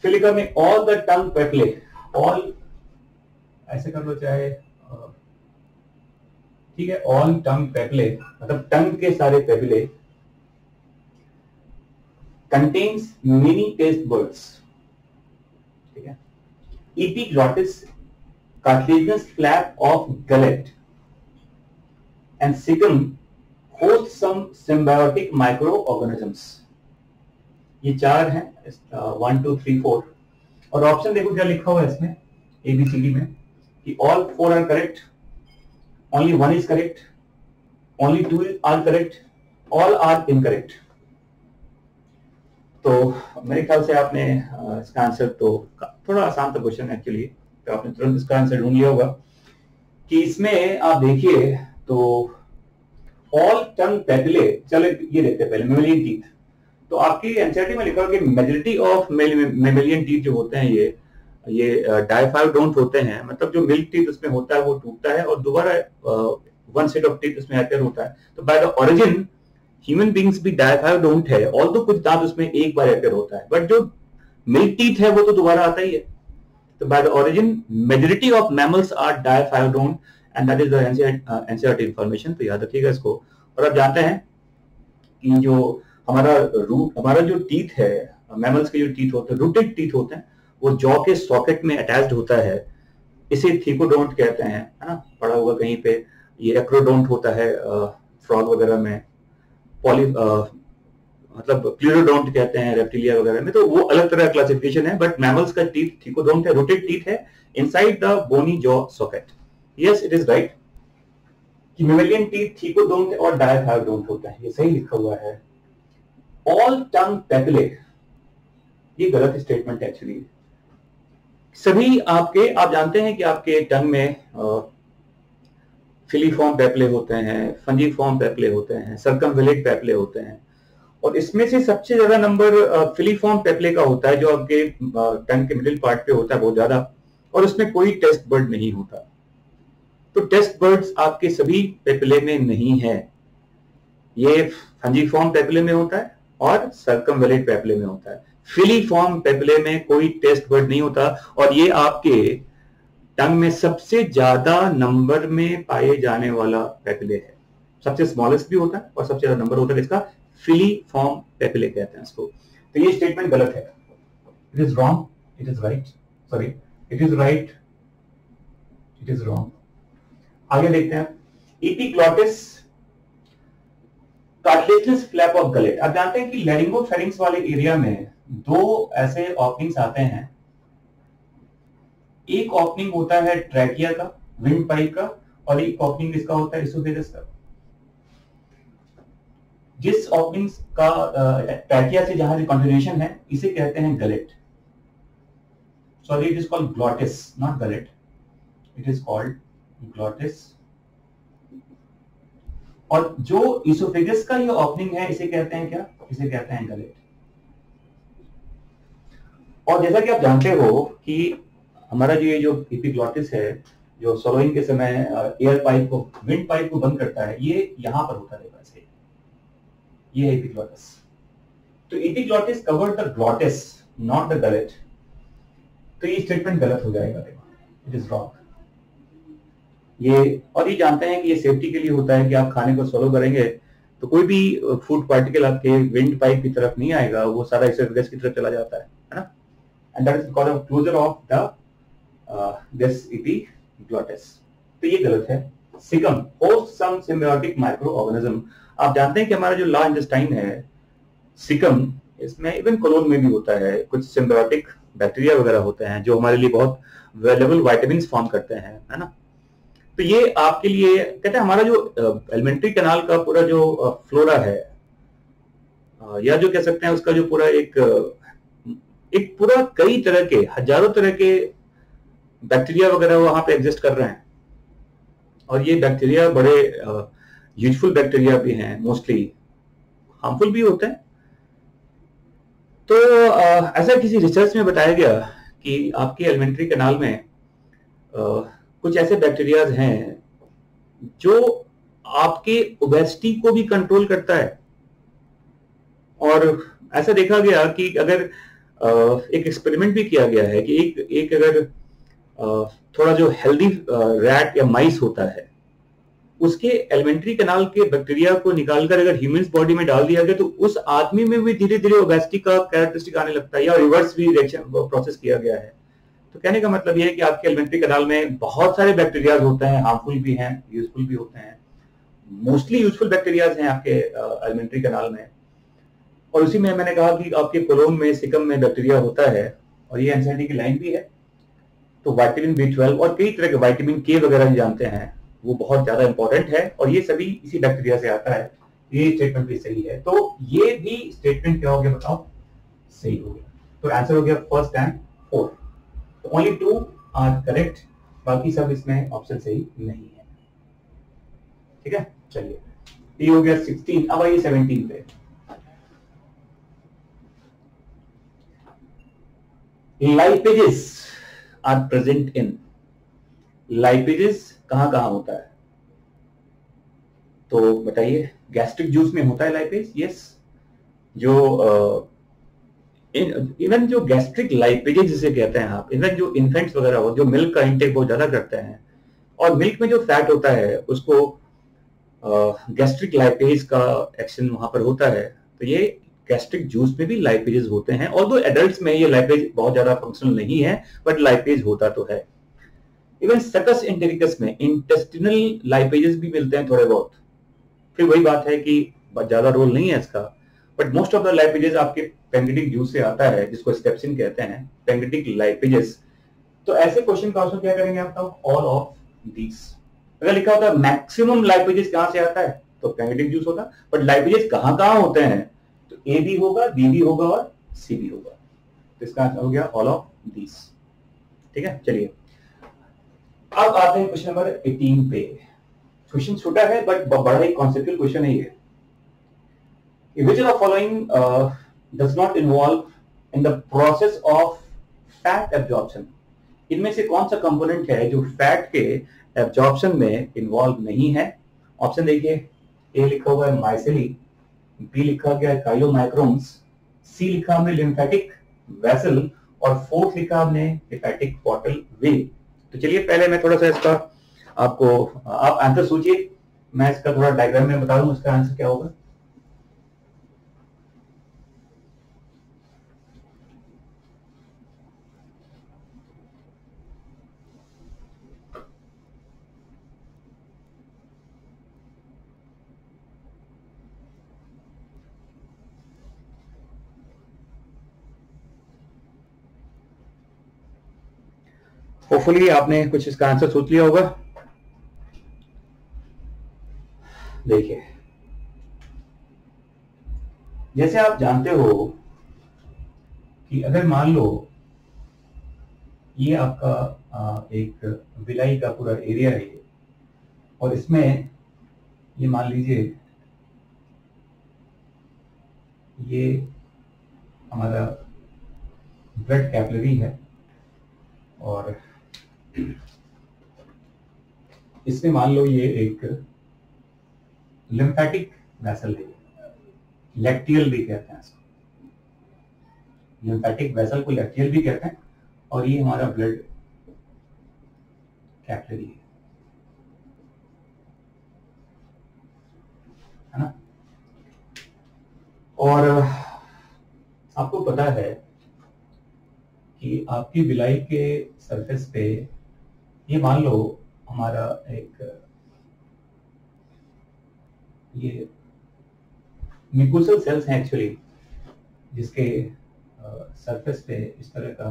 फिर लिखा है ऑल द टंग पेपले, ऑल ऐसे कर लो चाहे, ठीक है, ऑल टंग पेपले मतलब टंग के सारे पेपले कंटेन्स मेनी टेस्ट बर्ड्स। ठीक है, epiglottis, cartilaginous flap of gullet, and cecum host some symbiotic microorganisms। ये 4 हैं, 1 2 3 4। और ऑप्शन देखो क्या लिखा हुआ है इसमें ABCD में कि all 4 are correct, only 1 is correct, only 2 are correct, all are incorrect। तो मेरे ख्याल से आपने इसका आंसर, तो थोड़ा आसान था क्वेश्चन एक्चुअली, तो आपने तुरंत इसका आंसर ढूंढ लिया होगा कि इसमें आप देखिए तो ऑल टंग पेपिले, चलो ये देखते हैं पहले मेमेलियन टीथ। तो आपकी एनसीईआरटी में लिखा होगा कि मेजॉरिटी ऑफ मेमेलियन टीथ जो होते हैं ये डायफायोडोंट होते हैं, मतलब जो मिल्क टीथ उसमें होता है वो टूटता है और दोबारा वन सेट ऑफ टीथ उसमें अपीयर होता है। तो by the origin human beings भी डायफायोडोंट है, ऑल्दो कुछ दांत उसमें एक बार अपीयर होता है, बट जो मिल्क टीथ है वो तो दोबारा आता ही है। तो by the origin majority of mammals are diphyodont and that is the NCERT information. तो याद रखिएगा इसको। और अब जानते हैं कि जो हमारा जो टीथ है, मैमल्स के जो टीथ होते हैं, रूटेड टीथ होते हैं, वो जॉ के सॉकेट में अटैच्ड होता है, इसे थीकोडोंट कहते हैं, है ना, पढ़ा होगा कहीं पे। ये एक्रोडोंट होता है फ्रॉग वगैरह में, मतलब प्लूरोडोंट कहते हैं रेप्टिलिया वगैरह में, तो वो अलग तरह क्लासिफिकेशन है, बट मैमल्स का टीथ थीकोडोंट है, रूटेड टीथ है inside the bony jaw socket. Yes it is right कि मेमेलियन टीथ थीकोडोंट और डायथायोडोंट होता है, ये सही लिखा हुआ है। ऑल टंग पेपिले, ये गलत स्टेटमेंट है एक्चुअली। सभी आप जानते हैं कि आपके टंग में फिलीफॉर्म पेपले होते हैं, फंजीफॉर्म पेपले होते हैं, सर्कमवेलेट पेपले होते हैं, और इसमें से सबसे ज्यादा नंबर फिलीफॉर्म पेपले का होता है, जो आपके टंग के मिडिल पार्ट पे होता है बहुत ज्यादा, और उसमें कोई टेस्ट बर्ड नहीं होता। तो टेस्ट बर्ड्स आपके सभी पेपले में नहीं है, ये फंजीफॉर्म पेपले में होता है और सर्कमवेलेट पेपले में होता है। फिलीफॉर्म पेपले में कोई टेस्ट बर्ड नहीं होता, और ये आपके टंग में सबसे ज्यादा नंबर में पाए जाने वाला पेपिले है। सबसे स्मॉलेस्ट भी होता है और सबसे ज्यादा नंबर होता है इसका, फिलीफॉर्म पेपिले कहते हैं इसको। तो ये स्टेटमेंट गलत है, it is wrong, it is right, sorry it is right, it is wrong. आगे देखते हैं, epiglottis, cartilaginous flap of gullet. आप जानते हैं कि लैरिंगोफेरिंक्स वाले एरिया में 2 ऐसे ओपनिंग्स आते हैं। एक ओपनिंग होता है ट्रैकिया का, विंड पाइप का, और एक ओपनिंग इसका होता है इसोफेगस का। जिस ओपनिंग का ट्रैकिया से जहां से कंटिन्यूएशन है, इसे कहते हैं gullet. Sorry it is called glottis, not gullet, it is called glottis. और जो इसोफेगस का ये ओपनिंग है, इसे कहते हैं क्या? इसे कहते हैं गलेट। और जैसा कि आप जानते हो कि हमारा जो ये जो एपिग्लॉटिस है, जो सोलोइंग के समय एयर पाइप को, विंड पाइप को बंद करता है, ये यहां पर होता है वैसे, ये है एपिग्लॉटिस। तो epiglottis cover the glottis not the gullet, तो ये स्टेटमेंट गलत हो जाएगा, देखो इट इज रॉन्ग। ये और ये जानते हैं कि ये सेफ्टी के लिए होता है कि आप खाने को सोलो करेंगे तो कोई भी फूड पार्टिकल आपके विंड पाइप की तरफ नहीं आएगा, वो सारा इसोफेगस की तरफ चला जाता है ना। And that is because of closure of the this epiglottis. तो ये गलत है। Caecum host some symbiotic microorganism. आप जानते हैं कि हमारा जो लार्ज इंटेस्टाइन है सिकम, इसमें इवन कोलोन में भी होता है, कुछ सिम्बायोटिक बैक्टीरिया वगैरह होते हैं जो हमारे लिए बहुत वैल्यूएबल विटामिन फॉर्म करते हैं, है ना। तो ये आपके लिए कहते हैं हमारा जो एलिमेंट्री कैनाल का पूरा जो फ्लोरा है, या जो कह सकते हैं उसका जो पूरा एक पूरा कई तरह के, हजारों तरह के बैक्टीरिया वगैरह वहां पे एग्जिस्ट कर रहे हैं। और ये बैक्टीरिया बड़े यूजफुल बैक्टीरिया भी हैं, मोस्टली हार्मफुल भी होते हैं। तो ऐसा किसी रिसर्च में बताया गया कि आपके एलिमेंट्री कैनाल में कुछ ऐसे बैक्टीरियाज हैं जो आपके ओबेसिटी को भी कंट्रोल करता है। और ऐसा देखा गया कि अगर एक एक्सपेरिमेंट भी किया गया है कि एक अगर थोड़ा जो हेल्दी रैट या माइस होता है, उसके एलिमेंट्री कैनाल के बैक्टीरिया को निकालकर अगर ह्यूमंस बॉडी में डाल दिया गया तो उस आदमी में भी धीरे धीरे ओबेसिटी का कैरेक्टरिस्टिक आने लगता है, या रिवर्स भी रिएक्शन प्रोसेस किया गया है। तो कहने का मतलब यह है कि आपके एलिमेंट्री कैनाल में बहुत सारे बैक्टीरियाज होते हैं, हार्मफुल भी हैं, यूजफुल भी होते हैं। मोस्टली यूजफुल बैक्टीरियाज हैं आपके एलिमेंट्री कैनाल में। और उसी में मैंने कहा कि आपके कोलोन में, सिकम में बैक्टीरिया होता है, और ये एनसीईआरटी की लाइन भी है। तो विटामिन B12 और कई तरह के विटामिन के वगैरह जानते हैं, वो बहुत ज्यादा इंपॉर्टेंट है, और ये सभी इसी बैक्टीरिया से आता है। ये स्टेटमेंट भी सही है। तो ये भी स्टेटमेंट क्या हो गया बताओ, सही हो गया। तो आंसर हो गया फर्स्ट एंड फोर्थ। तो ओनली 2 आर करेक्ट, बाकी सब इसमें ऑप्शन सही नहीं है। ठीक है, चलिए ये हो गया 16। अब आइए 17 पे। Lipases are present in. Lipases कहां कहां होता है तो बताइए। गैस्ट्रिक जूस में होता है लाइपेज, यस। जो इवन जो गैस्ट्रिक लाइपेजेस जिसे कहते हैं आप, इवन जो इन्फेंट्स वगैरह हो जो मिल्क का इंटेक बहुत ज्यादा करते हैं, और मिल्क में जो फैट होता है उसको गैस्ट्रिक लाइपेज का एक्शन वहां पर होता है। तो ये गैस्ट्रिक जूस में भी लाइपेजेस होते हैं, और दो एडल्ट्स में ये लाइपेज बहुत ज्यादा फंक्शनल नहीं है, बट लाइपेज होता तो है। इवन सकस एंटेरिकस में इंटेस्टिनल लाइपेजेस भी मिलते हैं थोड़े बहुत। फिर वही बात है कि ज्यादा रोल नहीं है इसका, but most of the lipases आपके पैंक्रियाटिक जूस से आता है, जिसको स्टेप्सिन कहते हैं, पैंक्रियाटिक लाइपेजेस। तो ऐसे क्वेश्चन का आंसर क्या करेंगे आप, ऑल ऑफ दीस। अगर लिखा होता है मैक्सिमम लाइपेजेस कहां से आता है तो पैंक्रियाटिक जूस होता, बट लाइपेजेस कहां कहां होते हैं तो ए भी होगा, बी भी होगा और सी भी होगा। तो इसका आंसर हो गया ऑल ऑफ दीस। ठीक है, चलिए अब आते हैं क्वेश्चन नंबर 18 पे। क्वेश्चन छोटा है बट बड़ा ही कॉन्सेप्चुअल क्वेश्चन है ये। Which of the following does not involve in the process of fat absorption? इनमें से कौन सा कंपोनेंट है जो फैट के एब्जॉर्प्शन में इन्वॉल्व नहीं है? ऑप्शन देखिए, ए लिखा हुआ है माइसेली, बी लिखा गया है काइलोमाइक्रोन्स, सी लिखा हमने लिम्फेटिक वेसल, और फोर्थ लिखा हमने हेपेटिक पोर्टल वेन। तो चलिए पहले मैं थोड़ा सा इसका आपको, आप आंसर सोचिए, मैं इसका थोड़ा डायग्राम में बता दूं इसका आंसर क्या होगा। होपफुली आपने कुछ इसका आंसर सोच लिया होगा। देखिए, जैसे आप जानते हो कि अगर मान लो ये आपका एक विलाई का पूरा एरिया है, और इसमें ये मान लीजिए ये हमारा ब्लड कैपिलरी है और इसमें मान लो ये एक लिम्फेटिक वेसल है, लैक्टियल भी कहते हैं इसको, लिम्फेटिक वेसल को लैक्टियल भी कहते हैं, और ये हमारा ब्लड कैपिलरी है ना। और आपको पता है कि आपकी बिलाई के सरफेस पे ये मान लो हमारा एक ये म्यूकोसल सेल्स हैं एक्चुअली, जिसके सरफेस पे इस तरह का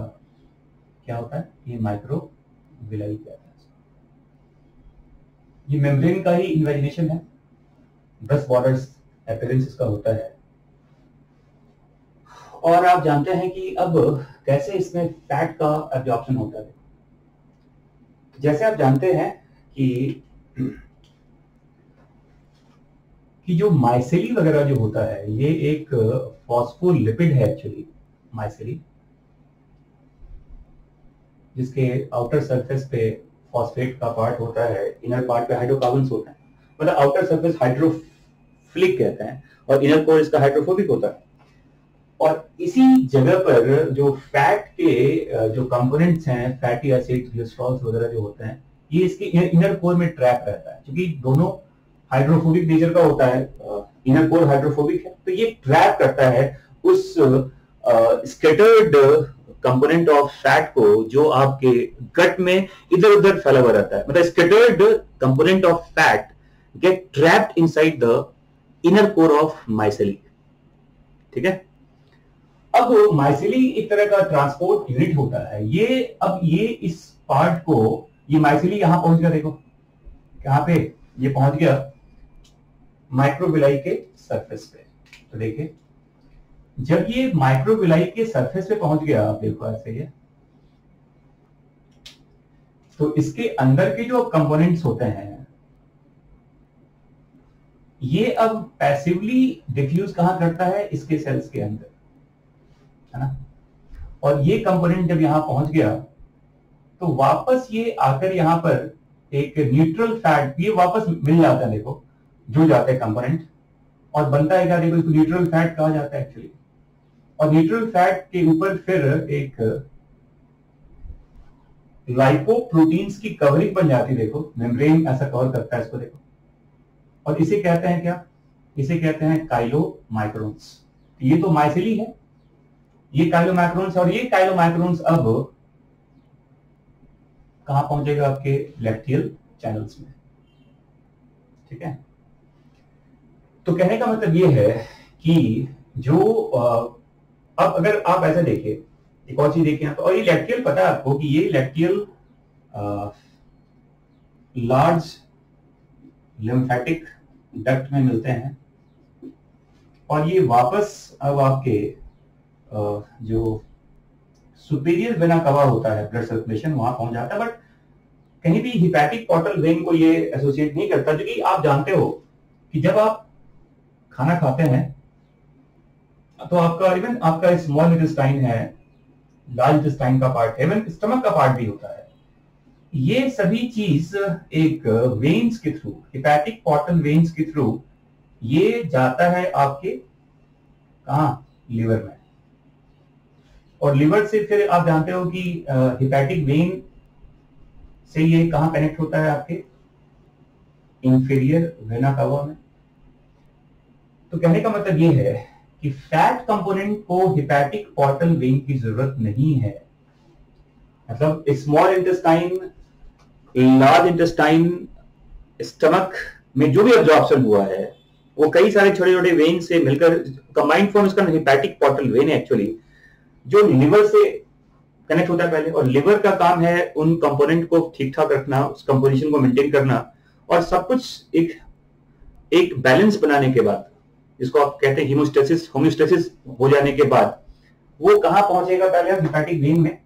क्या होता है, ये माइक्रो विलाई कहते हैं। ये मेम्ब्रेन का ही इन्वेजिनेशन है, ब्रश बॉर्डर्स अपीयरेंस इसका होता है। और आप जानते हैं कि अब कैसे इसमें फैट का एब्जॉर्प्शन होता है। जैसे आप जानते हैं कि जो माइसेली वगैरह जो होता है ये एक फॉस्फोलिपिड है एक्चुअली, माइसेली, जिसके आउटर सरफेस पे फॉस्फेट का पार्ट होता है, इनर पार्ट पे हाइड्रोकार्बन्स होते हैं, मतलब आउटर सरफेस हाइड्रोफिलिक कहते हैं और इनर कोर इसका हाइड्रोफोबिक होता है। और इसी जगह पर जो फैट के जो कंपोनेंट्स हैं, फैटी एसिड, कोलेस्ट्रॉल्स वगैरह जो होते हैं, ये इसके इनर कोर में ट्रैप रहता है, क्योंकि दोनों हाइड्रोफोबिक नेचर का होता है, इनर कोर हाइड्रोफोबिक है, तो ये ट्रैप करता है उस स्कैटर्ड कंपोनेंट ऑफ फैट को जो आपके गट में इधर उधर फैला हुआ रहता है। मतलब scattered component of fat gate trapped inside the inner core of माइसेली। ठीक है, अब माइसेली एक तरह का ट्रांसपोर्ट यूनिट होता है। ये इस पार्ट को, ये माइसेली यहां पहुंच गया, देखो कहां पे ये पहुंच गया, माइक्रोविलाई के सरफेस पे। तो देखिए जब ये माइक्रोविलाई के सरफेस पे पहुंच गया, आप देखो ऐसे ये, तो इसके अंदर के जो कंपोनेंट्स होते हैं ये अब पैसिवली डिफ्यूज कहां करता है, इसके सेल्स के अंदर, है ना। और ये कंपोनेंट जब यहां पहुंच गया तो वापस ये आकर यहां पर एक न्यूट्रल फैट, ये वापस मिल जाता है, देखो जुड़ जाते हैं कंपोनेंट और बनता है क्या, देखो इसको न्यूट्रल फैट कहा जाता है एक्चुअली। और न्यूट्रल फैट के ऊपर फिर एक लाइपोप्रोटीन्स की कवरिंग बन जाती है, देखो मेम्ब्रेन ऐसा कवर करता है इसको, देखो, और इसे कहते हैं क्या, इसे कहते हैं काइलोमाइक्रोन्स। ये तो माइसेली है, ये काइलोमाइक्रोन्स, और ये काइलोमाइक्रोन्स अब कहां पहुंचेगा, आपके लैक्टियल चैनल्स में। ठीक है, तो कहने का मतलब ये है कि जो अब अगर आप ऐसा देखिए, एक और चीज देखिए, तो और ये लैक्टियल, पता है आपको कि ये लैक्टियल लार्ज लिम्फेटिक डक्ट में मिलते हैं, और ये वापस अब आपके जो सुपीरियर वेना कवा होता है, ब्लड सर्कुलेशन, वहां पहुंच जाता है। बट कहीं भी हिपैटिक पोर्टल वेन को ये एसोसिएट नहीं करता, क्योंकि आप जानते हो कि जब आप खाना खाते हैं तो आपका इवन आपका स्मॉल इंटेस्टाइन है, लार्ज इंटेस्टाइन का पार्ट है, इवन स्टमक का पार्ट भी होता है, ये सभी चीज एक वेन्स के थ्रू, हिपैटिक पोर्टल वेन्स के थ्रू ये जाता है आपके कहा, लिवर में। और लिवर से फिर आप जानते हो कि हिपैटिक वेन से ये कहां कनेक्ट होता है, आपके इंफीरियर वेना कावा में। तो कहने का मतलब ये है कि फैट कंपोनेंट को हिपैटिक पोर्टल वेन की जरूरत नहीं है। मतलब small intestine, large intestine, stomach में जो भी एब्जॉर्प्शन हुआ है वो कई सारे छोटे छोटे वेन से मिलकर कंबाइंड फॉर्म इसका हिपैटिक पोर्टल वेन है एक्चुअली, जो लिवर से कनेक्ट होता है पहले। और लिवर का काम है उन कंपोनेंट को ठीक ठाक रखना, उस कंपोजिशन को मेंटेन करना, और सब कुछ एक बैलेंस बनाने के बाद, जिसको आप कहते हैं हीमोस्टेसिस, होम्योस्टेसिस हो जाने के बाद वो कहां पहुंचेगा, पहले हिपैटिक वेन में।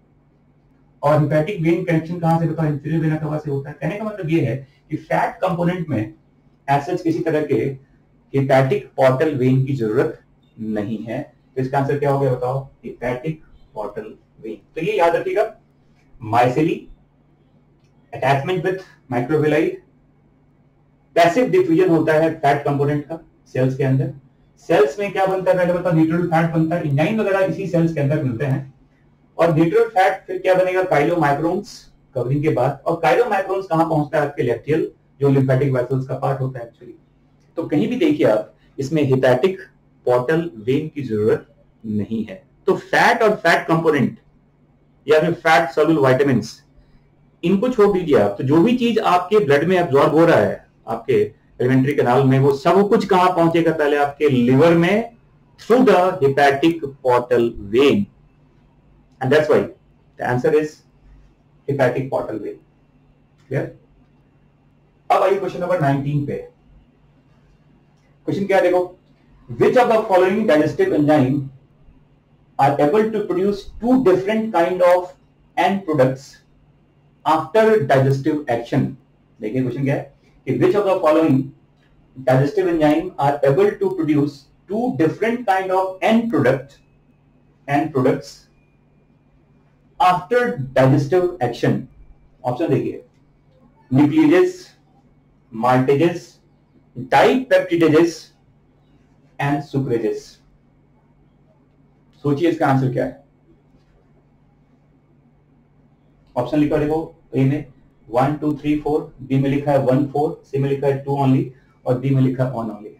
और हिपैटिक वेन कनेक्शन कहां से होता है, इंफीरियर वेना कवा से होता है। कहने का मतलब ये है कि फैट कंपोनेंट में एज किसी तरह के हिपैटिक पोर्टल वेन की जरूरत नहीं है। तो इसका आंसर क्या हो गया, बताओ, हिपैटिक पोर्टल वेन। तो ये याद रखिएगा, माइसेली, attachment with microvilli, passive diffusion होता है फैट कंपोनेंट का सेल्स के अंदर। सेल्स में क्या बनता है पहले बताओ, न्यूट्रल फैट बनता है, एंजाइम वगैरह इसी सेल्स के अंदर मिलते हैं। और न्यूट्रल फैट फिर क्या बनेगा, काइलोमाइक्रोन्स कवरिंग के बाद। और काइलोमाइक्रोन्स कहां पहुंचता है, आपके लेक्टियल जो लिम्फेटिक वेसल्स का पार्ट होता है एक्चुअली। तो कहीं भी देखिए आप, इसमें हेपेटिक पोर्टल वेन की जरूरत नहीं है। तो फैट और फैट कंपोनेंट या फिर फैट सॉल्युबल विटामिन्स, इनको छोड़ दीजिए आप। तो जो भी चीज आपके ब्लड में एब्जॉर्ब हो रहा है आपके एलिमेंट्री कैनाल में, वो सब कुछ कहां पहुंचेगा, पहले आपके लिवर में through the hepatic portal vein, and that's why the answer is hepatic portal vein. Clear? अब आइए क्वेश्चन नंबर 19 पे। क्वेश्चन क्या है देखो, which of the following digestive enzyme are able to produce two different kind of end products after digestive action. देखिए क्वेश्चन क्या है कि which of the following digestive enzyme are able to produce two different kind of end products after digestive action. Option देखिए, न्यूक्लियेजेस, माल्टेजेस, डाइपेप्टिडेजेस एंड सुक्रेजेस। सोचिए इसका आंसर क्या है। ऑप्शन लिखा देखो, ए में 1 2 3 4, बी में लिखा है 1 4, सी में लिखा है 2 ओनली, और डी में लिखा है 1 ओनली।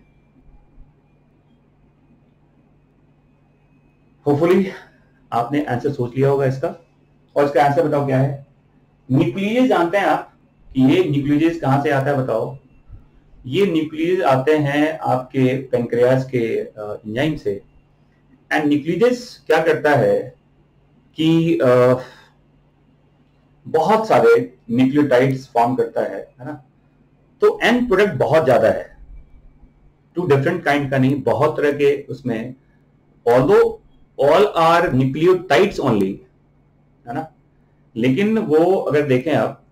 होपफुली आपने आंसर सोच लिया होगा इसका, और इसका आंसर बताओ क्या है। न्यूक्लियेज जानते हैं आप कि ये न्यूक्लियेज कहां से आता है, बताओ। ये न्यूक्लियस आते हैं आपके पेंक्रियास के एंजाइम से। एंड न्यूक्लियस क्या करता है कि बहुत सारे न्यूक्लियोटाइड्स फॉर्म करता है ना। तो एंड प्रोडक्ट बहुत ज्यादा है, टू डिफरेंट काइंड का नहीं, बहुत तरह के उसमें, although all are nucleotides only, है ना, लेकिन वो अगर देखें आप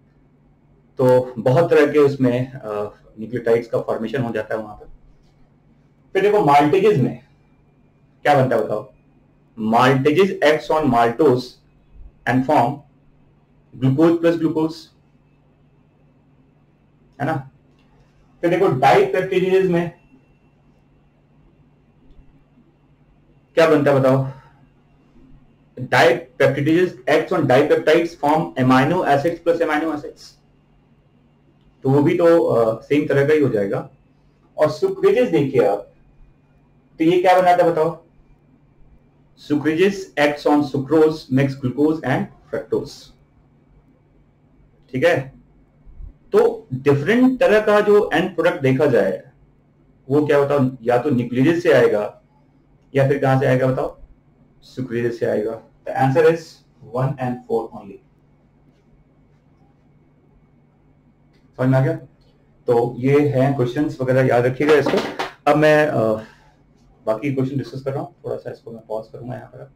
तो बहुत तरह के उसमें न्यूक्लियोटाइड्स का फॉर्मेशन हो जाता है वहां पर। फिर देखो माल्टेजेस में क्या बनता है बताओ। Maltases acts on maltose and form glucose plus glucose, है ना। फिर देखो डाइपेप्टिडेजेस में क्या बनता है बताओ। डाइपेप्टिडेजेस acts on dipeptides form amino acids plus amino acids, तो वो भी तो सेम तरह का ही हो जाएगा। और सुक्रेजेस देखिए आप, तो ये क्या बनाता है बताओ। Sucrases acts on sucrose mix glucose and fructose, ठीक है। तो डिफरेंट तरह का जो एंड प्रोडक्ट देखा जाए वो क्या बताओ, या तो न्यूक्लियस से आएगा या फिर कहां से आएगा बताओ, सुक्रेजेस से आएगा। The answer is 1 and 4 only. समझ में आ गया। तो ये है क्वेश्चंस वगैरह, याद रखिएगा इसको। अब मैं बाकी क्वेश्चन डिस्कस कर रहा हूँ, थोड़ा सा इसको मैं पॉज करूंगा यहाँ पर।